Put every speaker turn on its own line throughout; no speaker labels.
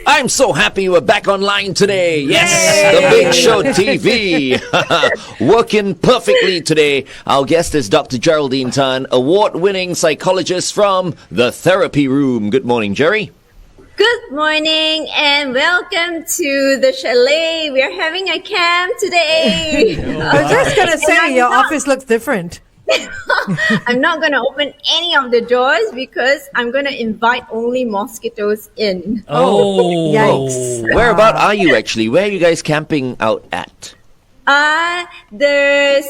I'm so happy we're back online today. Yes, the Big Show TV. Working perfectly today. Our guest is Dr. Geraldine Tan, award-winning psychologist from the Therapy Room. Good morning, Jerry.
Good morning and welcome to the chalet. We are having a camp today.
I was just going to say, your office looks different.
I'm not going to open any of the doors because I'm going to invite only mosquitoes in.
Oh,
yikes.
Whereabout are you actually? Where are you guys camping out at?
The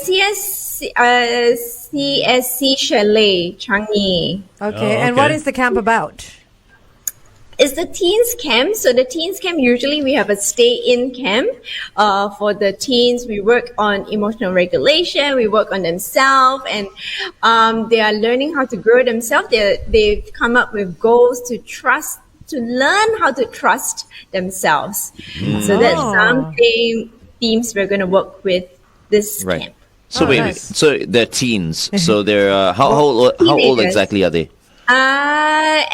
CSC Chalet, Changi.
Okay, and what is the camp about?
It's the teens camp. So the teens camp, usually we have a stay-in camp. For the teens, we work on emotional regulation. We work on themselves, and they are learning how to grow themselves. They've come up with goals to learn how to trust themselves. So that's some themes we're going to work with this camp.
So wait, so they're teens. So they're how old exactly are they?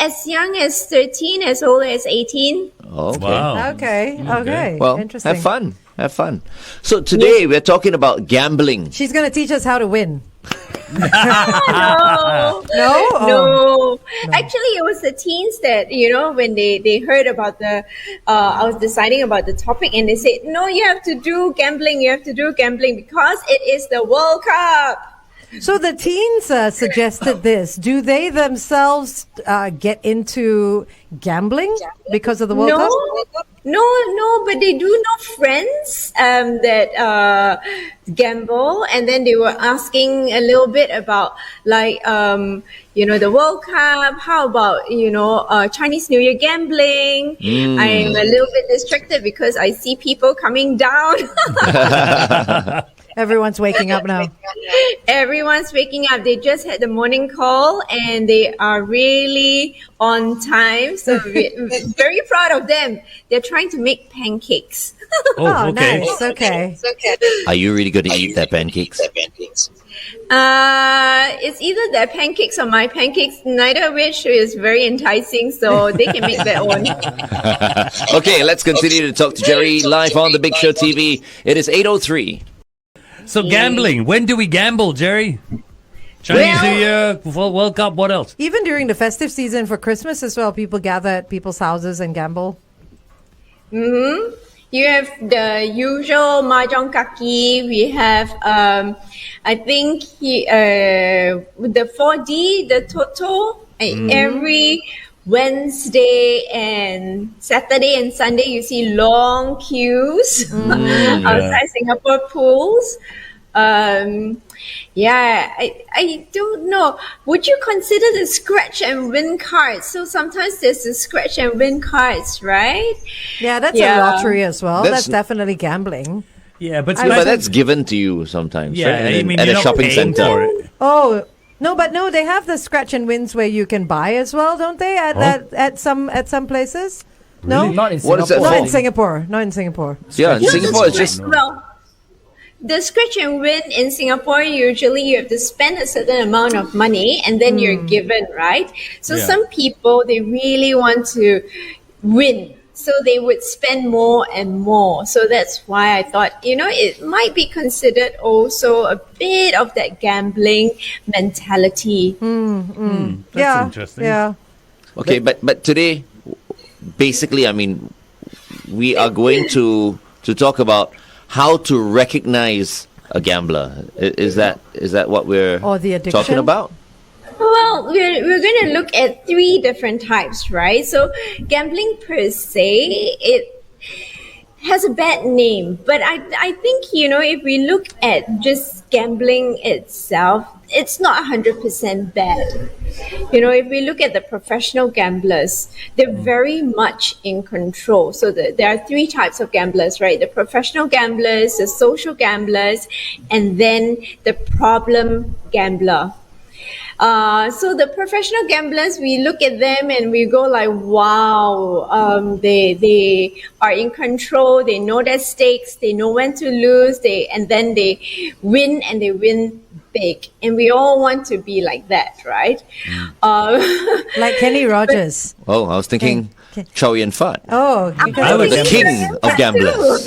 As young as 13, as old as 18.
Oh, okay.
Wow.
Okay.
Well,
interesting.
have fun. So today we're talking about gambling.
She's going to teach us how to win.
No.
No?
Actually, it was the teens that, when they heard about I was deciding about the topic, and they said, no, you have to do gambling because it is the World Cup.
So the teens suggested this. Do they themselves get into gambling because of the World Cup?
No, but they do know friends that gamble, and then they were asking a little bit about the World Cup. How about Chinese New Year gambling? I'm a little bit distracted because I see people coming down.
Everyone's waking up now.
Everyone's waking up. They just had the morning call and they are really on time. So we're very proud of them. They're trying to make pancakes.
Oh, okay. Nice. Okay.
Are you really going to eat their pancakes?
It's either their pancakes or my pancakes, neither of which is very enticing, so they can make their own.
Okay, let's continue to talk to Jerry live on the Big Show TV. It is 8:03.
So gambling. When do we gamble, Jerry? Chinese New Year, World Cup, what else?
Even during the festive season for Christmas as well, people gather at people's houses and gamble.
Mm-hmm. You have the usual mahjong kaki. We have, I think, the 4D, the Toto. Every Wednesday and Saturday and Sunday, you see long queues outside Singapore pools. I don't know. Would you consider the scratch and win cards? So sometimes there's the scratch and win cards, right?
Yeah, that's a lottery as well. That's definitely gambling.
Yeah, but
that's given to you sometimes.
Yeah,
right?
I mean,
at
you're
a
not
shopping
paying
center.
for it.
Oh. No, they have the scratch and wins where you can buy as well, don't they? At some places. No,
Really?
Not in
What is that
Singapore.
not
for?
in Singapore. Not in Singapore.
Yeah, in Singapore it's just
The scratch and win in Singapore, usually you have to spend a certain amount of money and then you're given, right? So some people, they really want to win. So they would spend more and more. So that's why I thought, it might be considered also a bit of that gambling mentality.
That's interesting.
Yeah.
okay. But today, basically, I mean, we are going to talk about how to recognize a gambler. Is that what we're
Or the addiction?
talking about?
Well, we're going to look at 3 different types, right? So gambling per se, it has a bad name, but I think, if we look at just gambling itself, it's not 100% bad. If we look at the professional gamblers, they're very much in control. So there are 3 types of gamblers, right? The professional gamblers, the social gamblers, and then the problem gambler. So the professional gamblers, we look at them and we go like, wow, they are in control. They know their stakes. They know when to lose. And then they win, and they win big. And we all want to be like that, right?
Like Kenny Rogers.
Oh, I was thinking Chow Yun Fat.
Oh,
I was
The king of gamblers.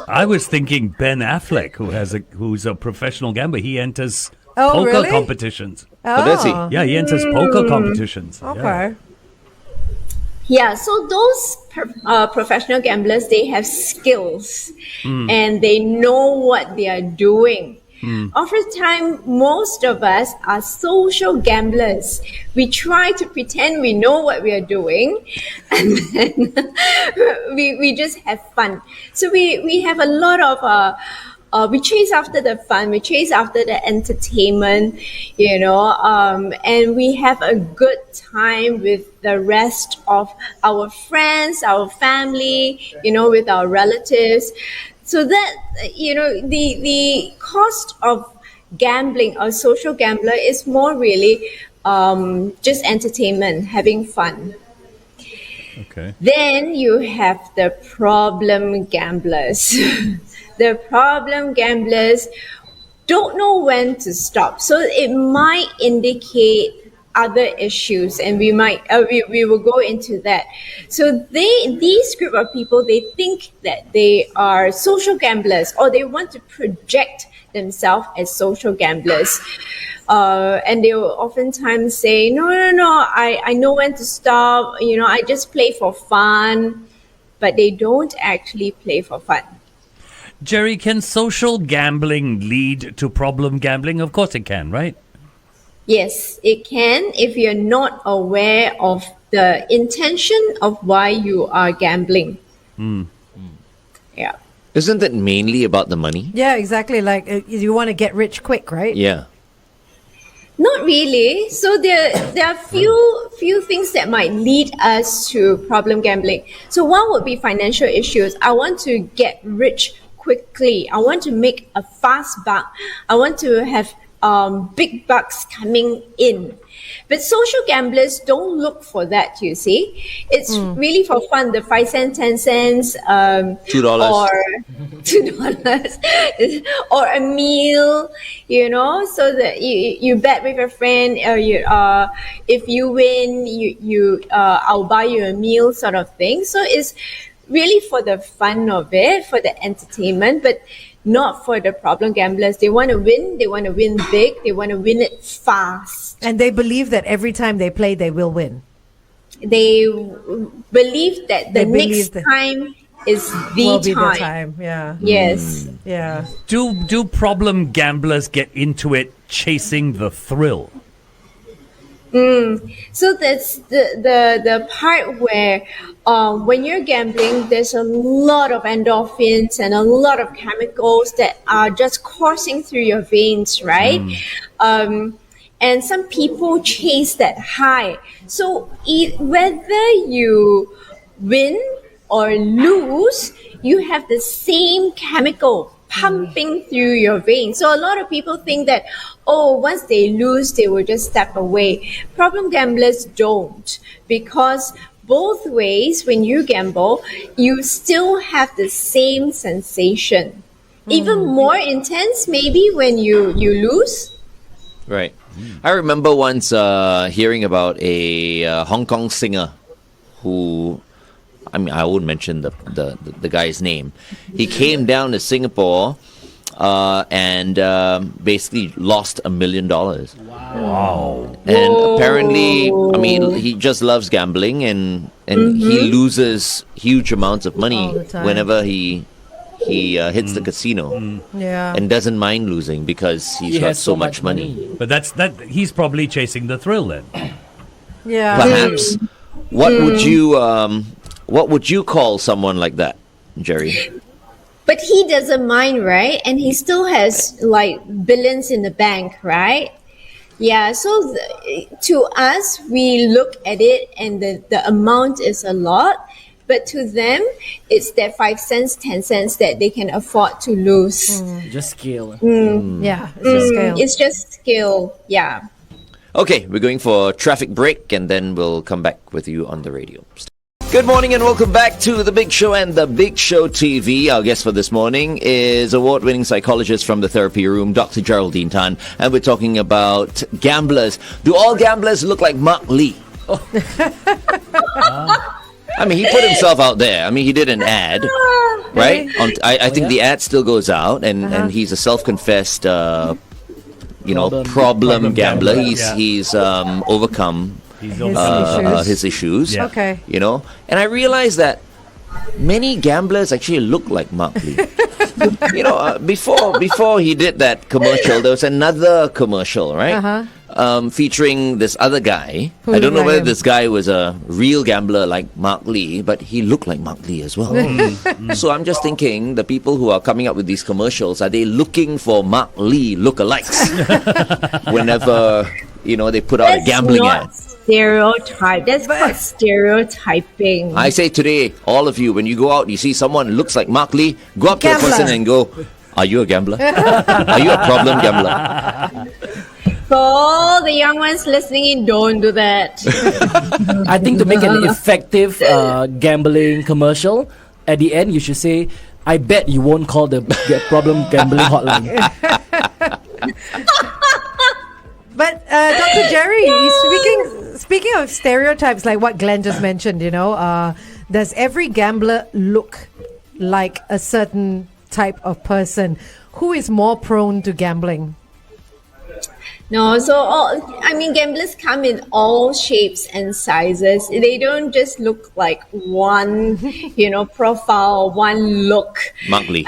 I was thinking Ben Affleck, who's a professional gambler. He enters
Oh,
poker
really?
competitions.
Oh, does he?
Yeah, he enters poker competitions. Yeah.
Okay.
Yeah, so those professional gamblers, they have skills and they know what they are doing. Oftentimes, most of us are social gamblers. We try to pretend we know what we are doing, and then we just have fun. So we have a lot of we chase after the fun, we chase after the entertainment, and we have a good time with the rest of our friends, our family, with our relatives. So that, the cost of gambling or social gambler is more really just entertainment, having fun.
Okay.
Then you have the problem gamblers. The problem gamblers don't know when to stop. So it might indicate other issues, and we will go into that. So these group of people, they think that they are social gamblers, or they want to project themselves as social gamblers. And they will oftentimes say, no, I know when to stop. I just play for fun. But they don't actually play for fun.
Jerry, can social gambling lead to problem gambling? Of course it can, right?
Yes, it can, if you're not aware of the intention of why you are gambling. Yeah.
Isn't it mainly about the money?
Yeah, exactly. Like you want to get rich quick, right?
Yeah.
Not really. So there are few things that might lead us to problem gambling. So one would be financial issues. I want to get rich quickly. I want to make a fast buck. I want to have big bucks coming in. But social gamblers don't look for that, you see. It's really for fun, the 5 cents, 10 cents,
$2.
or $2, or a meal, so that you bet with a friend, if you win, I'll buy you a meal sort of thing. So it's really for the fun of it, for the entertainment, but not for the problem gamblers. They want to win big, they want to win it fast.
And they believe that every time they play, they will win.
They believe that the next time is
will
the
be the
time.
time. Yeah.
Yes.
Yeah.
Do problem gamblers get into it chasing the thrill?
So that's the part where when you're gambling, there's a lot of endorphins and a lot of chemicals that are just coursing through your veins, right? And some people chase that high. So whether you win or lose, you have the same chemical pumping through your veins. So a lot of people think that, once they lose, they will just step away. Problem gamblers don't, because both ways, when you gamble, you still have the same sensation. Even more intense, maybe, when you lose.
Right. I remember once hearing about a Hong Kong singer who, I won't mention the guy's name. He came down to Singapore and basically lost $1 million.
Wow.
And apparently, he just loves gambling, and he loses huge amounts of money
All the time.
whenever he hits the casino, and doesn't mind losing because he's got
has
so much money.
But he's probably chasing the thrill then.
Yeah.
Perhaps. What would you call someone like that, Jerry?
But he doesn't mind, right? And he still has like billions in the bank, right? Yeah, so to us, we look at it and the amount is a lot. But to them, it's that 5 cents, 10 cents that they can afford to lose.
Just skill.
Yeah. It's a scale.
It's just skill, yeah.
Okay, we're going for a traffic break, and then we'll come back with you on the radio. Good morning and welcome back to The Big Show and The Big Show TV. Our guest for this morning is award-winning psychologist from the therapy room, Dr. Geraldine Tan, and we're talking about gamblers. Do all gamblers look like Mark Lee? I mean, he put himself out there. I mean, he did an ad, right? I think the ad still goes out, and he's a self-confessed, problem gambler. He's overcome his issues.
Yeah.
Okay.
And I realized that many gamblers actually look like Mark Lee. Before he did that commercial, there was another commercial, right? Featuring this other guy. I don't know whether this guy was a real gambler like Mark Lee, but he looked like Mark Lee as well. So I'm just thinking, the people who are coming up with these commercials, are they looking for Mark Lee lookalikes? Whenever, they put out a gambling ad.
Stereotype. That's called stereotyping.
I say today, all of you, when you go out, you see someone who looks like Mark Lee, go up to a person and go, "Are you a gambler? Are you a problem gambler?"
For all the young ones listening in, don't do that.
I think to make an effective gambling commercial, at the end you should say, "I bet you won't call the problem gambling hotline."
But Dr. Jerry, speaking of stereotypes, like what Glenn just mentioned, does every gambler look like a certain type of person? Who is more prone to gambling?
No, gamblers come in all shapes and sizes. They don't just look like one, profile, one look.
Mark Lee.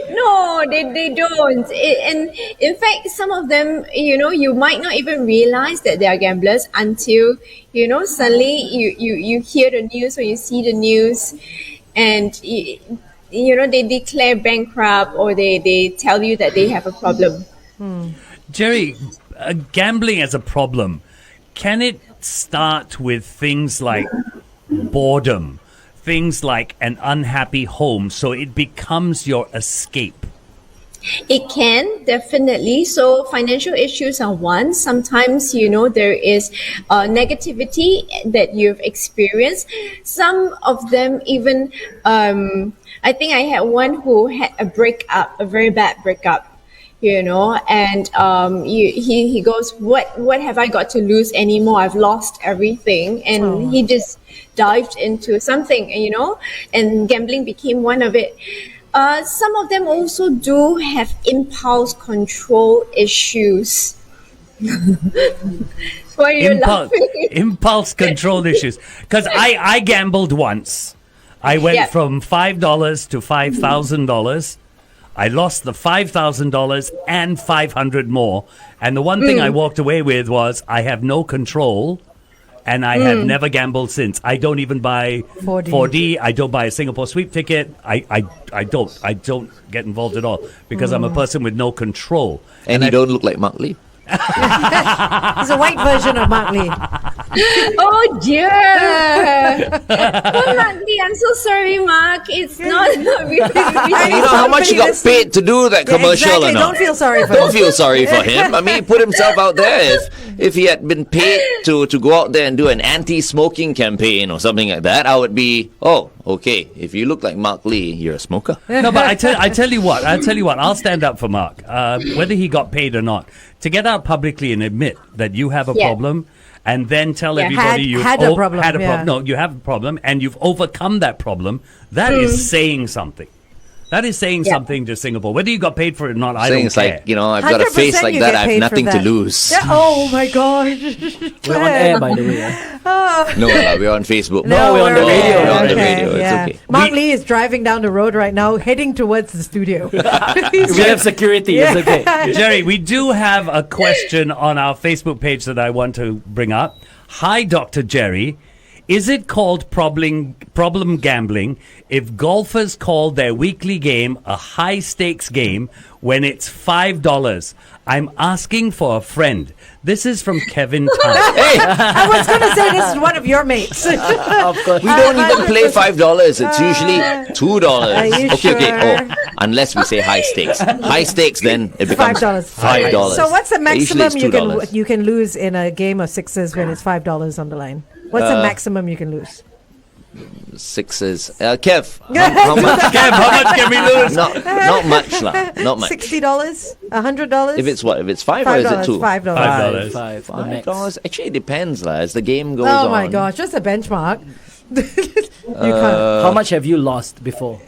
No, they don't. And in fact, some of them, you might not even realize that they are gamblers until, suddenly you hear the news or you see the news and, they declare bankrupt or they tell you that they have a problem.
Jerry, gambling as a problem, can it start with things like boredom? Things like an unhappy home, so it becomes your escape?
It can, definitely. So financial issues are one. Sometimes, there is negativity that you've experienced. Some of them even, I think I had one who had a breakup, a very bad breakup. And he goes, what have I got to lose anymore? I've lost everything. And he just dived into something, and gambling became one of it. Some of them also do have impulse control issues. Why are you laughing?
Impulse control issues. Because I gambled once. I went from $5 to $5,000. I lost the $5,000 and $500 more. And the one thing I walked away with was I have no control, and I have never gambled since. I don't even buy 4D. I don't buy a Singapore sweep ticket. I don't get involved at all because I'm a person with no control.
And you don't look like Mark Lee.
He's a white version of Mark Lee.
Oh dear. Oh, Mark Lee, I'm so sorry, Mark. It's not really.
You know how much he got paid to do that commercial
exactly.
or not?
Don't feel sorry for him.
Don't feel sorry for him. I mean, he put himself out there. If he had been paid to go out there and do an anti-smoking campaign or something like that, I would be, okay. If you look like Mark Lee, you're a smoker.
No, but I tell you what. I'll stand up for Mark, whether he got paid or not. To get out publicly and admit that you have a problem, and then tell everybody you
had a problem.
No, you have a problem, and you've overcome that problem. That is saying something. That is saying something to Singapore. Whether you got paid for it or not, I don't care.
Like, I've got a face like that. I have nothing to lose.
Yeah, oh my God.
We're on air, by the way.
No, we're on Facebook.
No, we're on the radio.
We're on the radio. It's okay.
Mark Lee is driving down the road right now, heading towards the studio.
We have security. It's okay.
Jerry, we do have a question on our Facebook page that I want to bring up. Hi, Dr. Jerry. Is it called problem gambling if golfers call their weekly game a high-stakes game when it's $5? I'm asking for a friend. This is from Kevin Tan.
Hey,
I was going to say this is one of your mates.
Of course.
we don't even play $5. It's usually $2.
Are you
Okay.
sure?
Unless we say high stakes. High stakes, then it becomes $5.
So what's the
Usually it's
maximum
$2.
you can lose in a game of sixes when it's $5 on the line? What's the maximum you can lose?
Sixes. Kev, how much?
Kev, how much can we lose?
Not much lah. Not much.
$60, $100.
If it's what? If it's five, or is it two?
$5.
$5.
The max.
$5. Actually, it depends lah. As the game goes
Oh
on.
my gosh, just a benchmark. You can't.
How much have you lost before?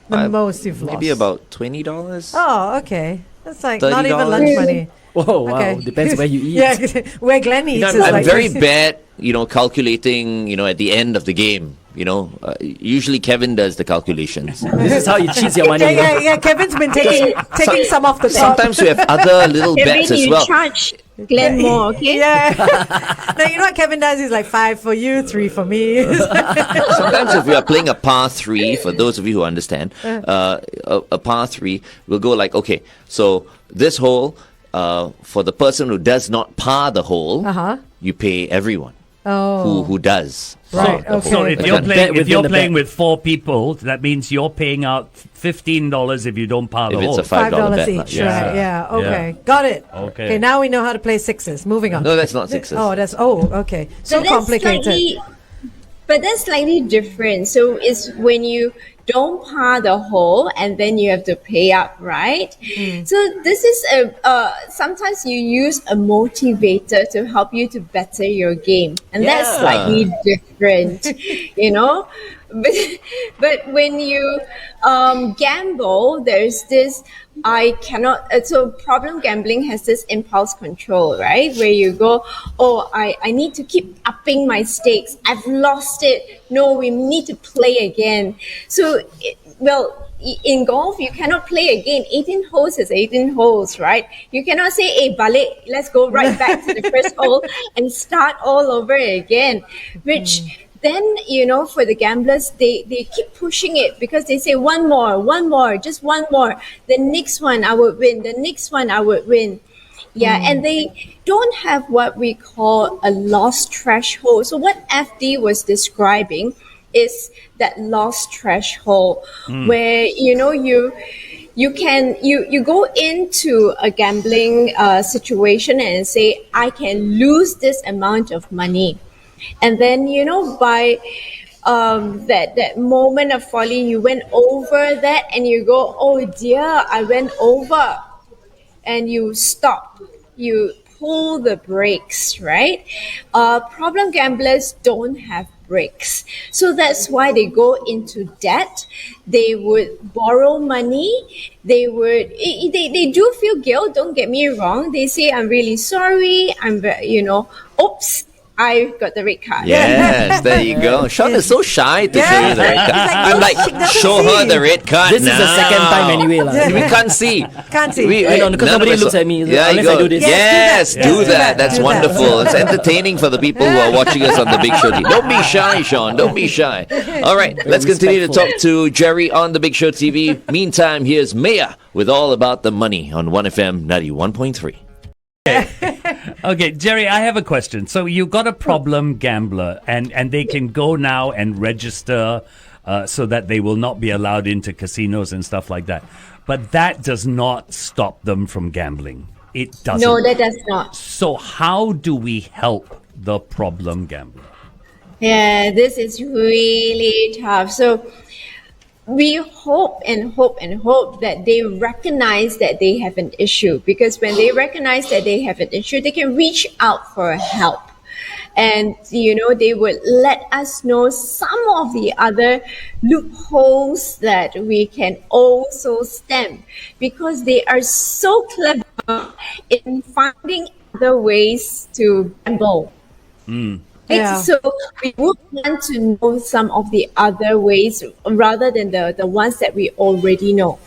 The most you've lost.
Maybe about $20.
Oh, okay. That's like not even
$30.
lunch money.
Oh, wow.
Okay.
Depends where you eat.
Yeah, where Glenn eats is
I'm
like
very bad, calculating, at the end of the game. Usually Kevin does the calculations.
This is how you cheat your money.
Yeah. Kevin's been taking some off the top.
Sometimes we have other little bets as well.
Charge Glenn more, okay?
Yeah. No, you know what Kevin does? He's like 5 for you, 3 for me.
Sometimes if we are playing a par 3, for those of you who understand, a par 3, we'll go like, okay, so this hole, for the person who does not par the hole, you pay everyone who does.
Right,
the
okay.
hole.
So if
Like
you're
a bet
playing, if
within
you're
the
playing
bet.
with 4 people, that means you're paying out $15 if you don't par the
If it's
hole.
a $5 bet.
each,
Yeah.
right? Yeah, okay. Got it.
Okay.
Now we know how to play sixes. Moving on.
No, that's not sixes.
Okay. So
But that's
complicated.
But that's slightly different. So it's when you don't par the hole and then you have to pay up, right? So this is sometimes you use a motivator to help you to better your game, and that's
Yeah.
slightly different, But when you gamble, there's this I cannot. So problem gambling has this impulse control, right? Where you go, oh, I need to keep upping my stakes. I've lost it. No, we need to play again. So, in golf, you cannot play again. 18 holes is 18 holes, right? You cannot say, hey, balik, let's go right back to the first hole and start all over again, which then, for the gamblers, they keep pushing it because they say one more, just one more. The next one I would win. The next one I would win. Yeah, and they don't have what we call a loss threshold. So what FD was describing is that loss threshold where, you go into a gambling situation and say, I can lose this amount of money. And then, by that moment of folly, you went over that and you go, oh dear, I went over. And you stop. You pull the brakes, right? Problem gamblers don't have brakes. So that's why they go into debt. They would borrow money. They do feel guilt, don't get me wrong. They say, I'm really sorry. Oops. I got the red card.
Yes, there you go. Sean is so shy to show you the red card. I'm like, show her the red card
This is the second time anyway.
We can't see.
Can't see.
I know, because
none of
nobody
us
looks
are-
at me,
Yeah,
unless
you
I
go.
do this.
Yes,
Yes,
do
do
that.
that.
That's
Do that.
wonderful. It's entertaining for the people who are watching us on the Big Show TV. Don't be shy, Sean. Don't be shy. All right, let's continue to
respectful.
talk to Jerry on the Big Show TV. Meantime, here's Maya with All About the Money on 1FM 91.3.
Okay, Jerry, I have a question. So you got a problem gambler, and they can go now and register so that they will not be allowed into casinos and stuff like that. But that does not stop them from gambling. It doesn't.
No, that does not.
So how do we help the problem gambler?
Yeah, this is really tough. So we hope that they recognize that they have an issue, because when they recognize that they have an issue, they can reach out for help. And, they would let us know some of the other loopholes that we can also stem, because they are so clever in finding other ways to gamble. Right?
Yeah.
So we would want to know some of the other ways rather than the ones that we already know.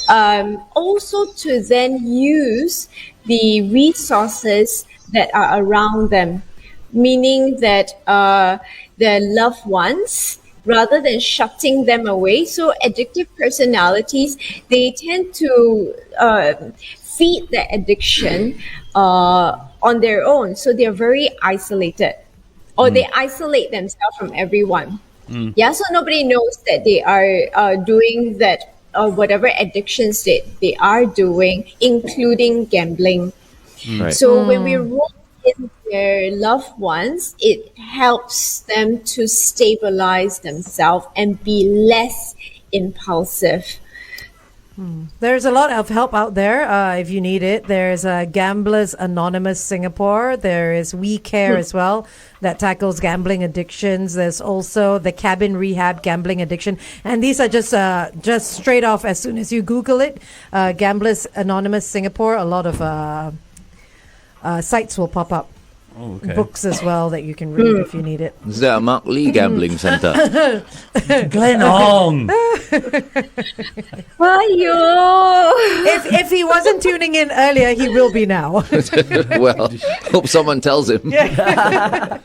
Also to then use the resources that are around them, meaning that their loved ones, rather than shutting them away. So addictive personalities, they tend to feed their addiction on their own. So they're very isolated. Or they isolate themselves from everyone. Yeah, so nobody knows that they are doing that, whatever addictions they are doing, including gambling.
Right.
So when we roll in their loved ones, it helps them to stabilize themselves and be less impulsive.
There's a lot of help out there if you need it. There's Gamblers Anonymous Singapore. There is We Care as well that tackles gambling addictions. There's also the Cabin Rehab Gambling Addiction. And these are just straight off as soon as you Google it. Gamblers Anonymous Singapore, a lot of sites will pop up.
Oh, okay.
Books as well that you can read if you need it.
Is there a Mark Lee Gambling Center?
Glenn Ong.
Aiyo.
If he wasn't tuning in earlier, he will be now.
Well, hope someone tells him.
Everyone's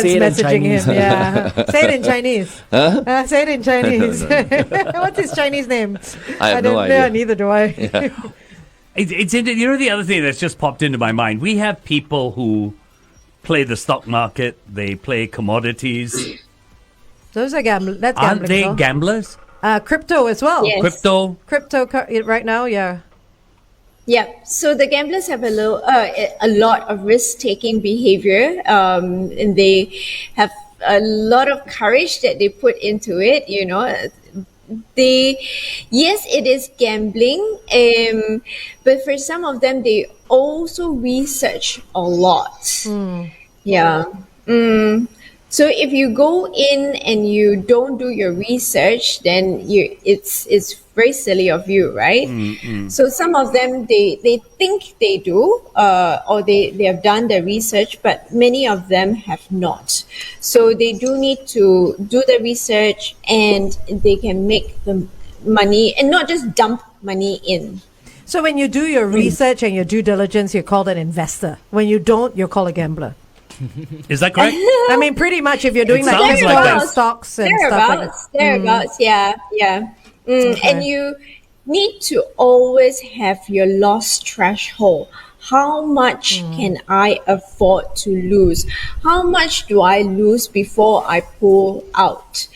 say it in
messaging
Chinese.
him. Yeah, say it in Chinese. Say it in Chinese. What's his Chinese name?
I have no
don't
idea.
know. Neither do I.
It's you know, the other thing that's just popped into my mind. We have people who play the stock market. They play commodities.
Those are gambling. That's
Aren't
gambling.
they
though.
gamblers?
Crypto as well.
Yes.
Crypto.
Right now, yeah.
Yeah, so the gamblers have a lot of risk-taking behavior, and they have a lot of courage that they put into it. You know, yes, it is gambling, but for some of them, they also research a lot. Yeah. So if you go in and you don't do your research, then it's very silly of you, right? So some of them they think they do, or they have done the research, but many of them have not. So they do need to do the research, and they can make the money and not just dump money in.
So when you do your research and your due diligence, you're called an investor. When you don't, you're called a gambler.
Is that correct?
I mean, pretty much if you're doing
It
like
sounds
crypto
like
and
that.
stocks and stuff like that.
Thereabouts, yeah. And you need to always have your loss threshold. How much can I afford to lose? How much do I lose before I pull out?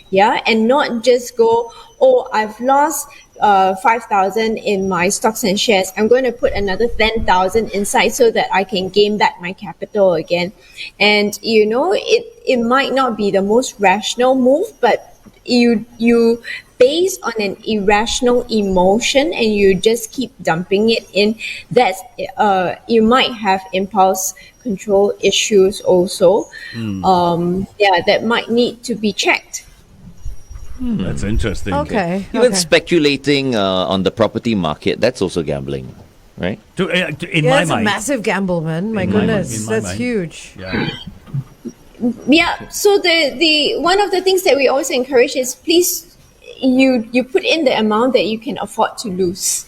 Yeah, and not just go, oh, I've lost 5,000 in my stocks and shares. I'm going to put another 10,000 inside so that I can gain back my capital again. And you know, it might not be the most rational move, but you based on an irrational emotion and you just keep dumping it in, that's you might have impulse control issues also. That might need to be checked.
That's interesting.
Okay.
Even speculating on the property market, that's also gambling, right?
In
Yeah,
my
that's a
mind.
massive gamble, man. My
In my
goodness,
mind, in my
that's
mind.
huge.
Yeah.
Yeah. So the one of the things that we always encourage is please you put in the amount that you can afford to lose.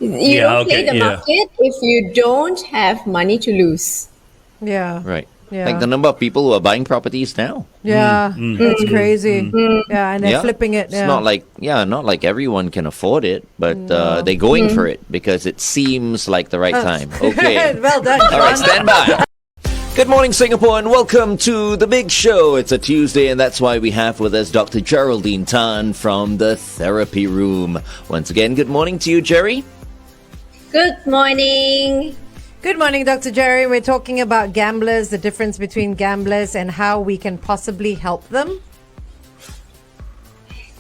You don't play the market if you don't have money to lose.
Yeah.
Right.
Yeah.
Like the number of people who are buying properties now.
Yeah, that's crazy. Yeah, and they're
Yeah.
flipping it.
It's
Yeah.
not like everyone can afford it, but they're going for it because it seems like the right time. Okay.
Well done.
All right,
Sean.
stand by. Good morning, Singapore, and welcome to the big show. It's a Tuesday, and that's why we have with us Dr. Geraldine Tan from the Therapy Room. Once again, good morning to you, Jerry.
Good morning.
Good morning, Dr. Jerry. We're talking about gamblers, the difference between gamblers, and how we can possibly help them.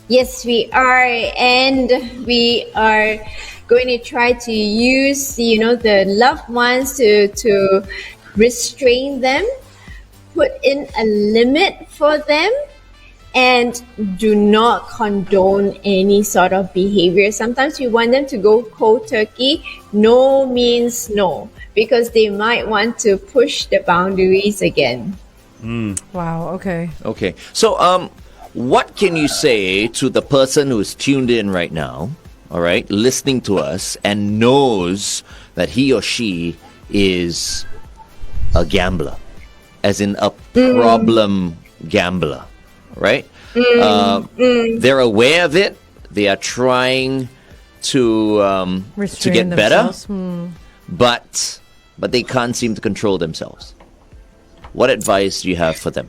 Yes, we are, and we are going to try to use the loved ones to restrain them, put in a limit for them, and do not condone any sort of behavior. Sometimes we want them to go cold turkey. No means no, because they might want to push the boundaries again.
Wow. Okay.
Okay. So, what can you say to the person who's tuned in right now, all right, listening to us, and knows that he or she is a gambler, as in a problem gambler, right? They're aware of it. They are trying to
Restrain
get better,
themselves.
but they can't seem to control themselves. What advice do you have for them?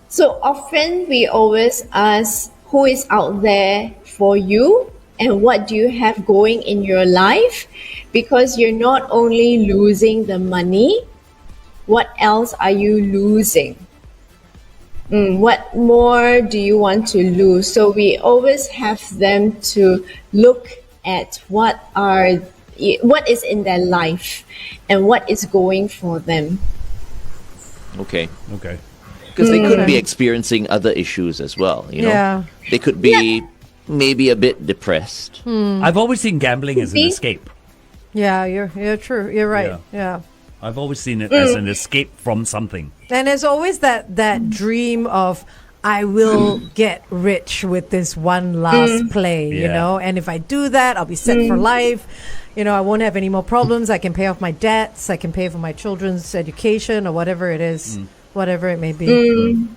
So often we always ask, who is out there for you and what do you have going in your life, because you're not only losing the money, what else are you losing? What more do you want to lose? So we always have them to look at what is in their life and what is going for them.
Okay.
Okay.
Because they could be experiencing other issues as well, you know.
Yeah.
They could be maybe a bit depressed.
I've always seen gambling as an
See?
escape.
Yeah, you're true. You're right. Yeah.
I've always seen it as an escape from something.
And there's always that dream of, I will get rich with this one last play, you
Yeah.
know, and if I do that, I'll be set for life. You know, I won't have any more problems. I can pay off my debts. I can pay for my children's education or whatever it is, whatever it may be.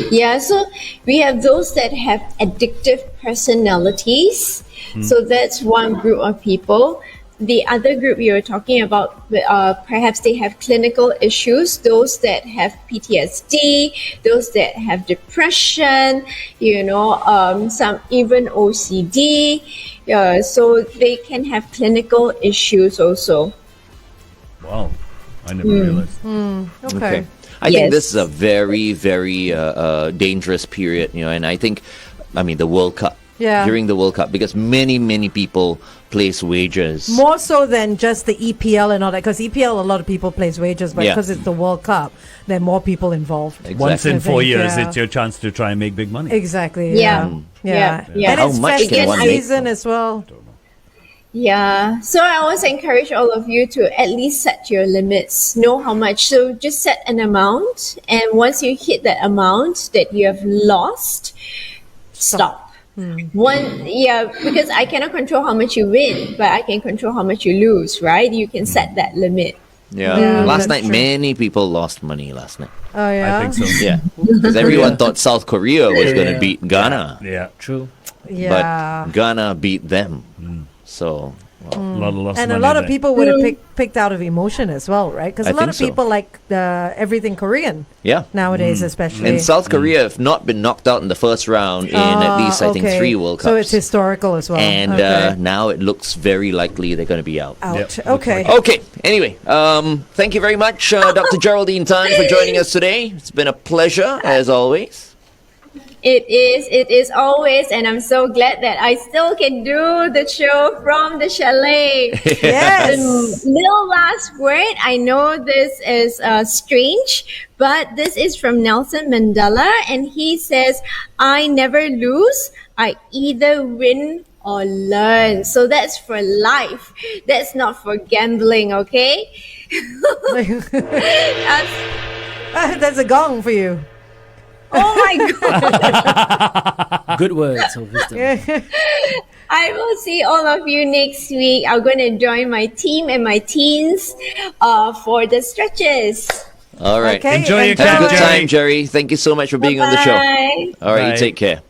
Yeah, so we have those that have addictive personalities. So that's one group of people. The other group you were talking about, perhaps they have clinical issues, those that have PTSD, those that have depression, you know, some even OCD. So they can have clinical issues also.
Wow. I never realized.
Okay.
I think
Yes.
this is a very, very dangerous period, you know, and I think, the World Cup.
Yeah.
During the World Cup, because many, many people place wagers.
More so than just the EPL and all that, because EPL, a lot of people place wagers, but
Yeah.
because it's the World Cup, there are more people involved.
Exactly.
Once in
I
4
think,
years,
yeah.
it's your chance to try and make big money.
Exactly.
Yeah.
Yeah.
Yeah.
And
How
it's
much can
festive
one make?
season as well.
Yeah, so I always encourage all of you to at least set your limits, know how much. So just set an amount, and once you hit that amount that you have lost, stop. Because I cannot control how much you win, but I can control how much you lose, right? You can set that limit.
Yeah.
Yeah,
Last
that's
night,
true.
many people lost money last night.
Oh, yeah.
I think so.
Yeah. Because everyone thought South Korea was going to beat Ghana.
Yeah.
True.
Yeah.
But Ghana beat them. So,
A lot of lost
And a
money
lot of
there.
people would have picked out of emotion as well, right? Because
I
a lot
think
of
so.
people like everything Korean
yeah.
nowadays, especially.
And South Korea have not been knocked out in the first round in at least, I think, 3 World Cups.
So it's historical as well.
And
okay.
now it looks very likely they're going to be out.
Out.
Yep, looks
Okay.
like
Okay. Anyway, thank you very much, Dr. Geraldine Tan, for joining us today. It's been a pleasure, as always.
It is always, and I'm so glad that I still can do the show from the chalet.
Yes.
Little last word. I know this is strange, but this is from Nelson Mandela, and he says, "I never lose. I either win or learn." So that's for life. That's not for gambling, okay?
That's a gong for you.
Oh my God.
Good words of wisdom.
I will see all of you next week. I'm going to join my team and my teens for the stretches.
All right.
Okay.
Enjoy your
Have a
camp,
good
Jerry.
time, Jerry. Thank you so much for being on the show.
Bye.
All right, you
Bye.
take care.